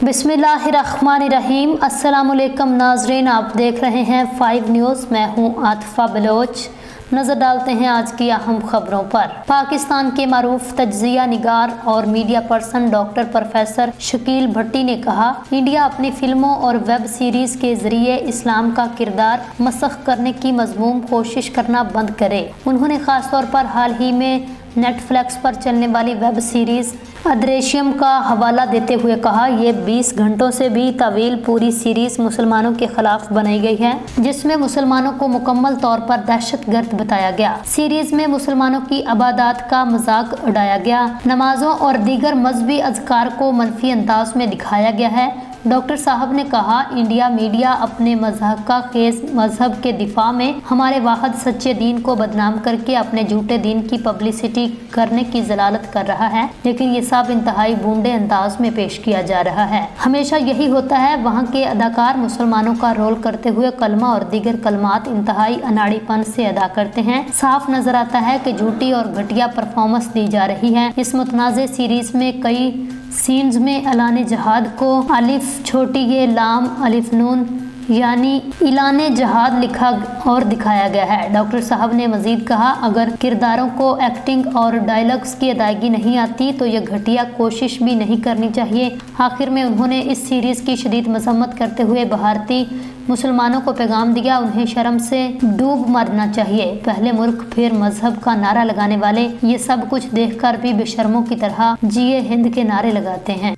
बिस्मिल्लाहिर्रहमानिर्रहीम। अस्सलाम वालेकुम नाजरीन, आप देख रहे हैं 5 न्यूज़। मैं हूं आतिफा बलोच। नज़र डालते हैं आज की अहम खबरों पर। पाकिस्तान के मारूफ तज्जिया निगार और media person doctor professor Shakeel Bhatti ने कहा, इंडिया अपनी फिल्मों और वेब सीरीज के जरिए इस्लाम का किरदार मसख करने की मजमूम कोशिश करना बंद करे। उन्होंने खास तौर पर हाल ही में नेटफ्लिक्स पर चलने वाली वेब सीरीज अदृश्यम का हवाला देते हुए कहा, ये 20 घंटों से भी तवील पूरी सीरीज मुसलमानों के खिलाफ बनाई गई है, जिसमें मुसलमानों को मुकम्मल तौर पर दहशतगर्द बताया गया। सीरीज में मुसलमानों की इबादत का मजाक उड़ाया गया, नमाजों और दीगर मजहबी अज़कार को मनफी अंदाज में दिखाया गया है। डॉक्टर साहब ने कहा, इंडिया मीडिया अपने मज़हका खेज मजहब के दिफा में हमारे वाहिद सच्चे दीन को बदनाम करके अपने झूठे दीन की पब्लिसिटी करने की जलालत कर रहा है, लेकिन ये सब इंतहाई बूंदे अंदाज में पेश किया जा रहा है। हमेशा यही होता है। वहाँ के अदाकार मुसलमानों का रोल करते हुए कलमा और दीगर कलमात इंतहाई अनाड़ीपन से अदा करते हैं। साफ नजर आता है कि झूठी और घटिया परफॉर्मेंस दी जा रही है। इस मुतनाज़े सीरीज में कई सीन्स में ऐलान जहाद को अलिफ छोटी ये लाम अलिफ नून यानी इलाने जहाद लिखा और दिखाया गया है। डॉक्टर साहब ने मजीद कहा, अगर किरदारों को एक्टिंग और डायलॉग्स की अदायगी नहीं आती तो यह घटिया कोशिश भी नहीं करनी चाहिए। आखिर में उन्होंने इस सीरीज की शदीद मजम्मत करते हुए भारतीय मुसलमानों को पैगाम दिया, उन्हें शर्म से डूब मरना चाहिए। पहले मुल्क फिर मजहब का नारा लगाने वाले ये सब कुछ देखकर भी बेशर्मों की तरह जिए हिंद के नारे लगाते हैं।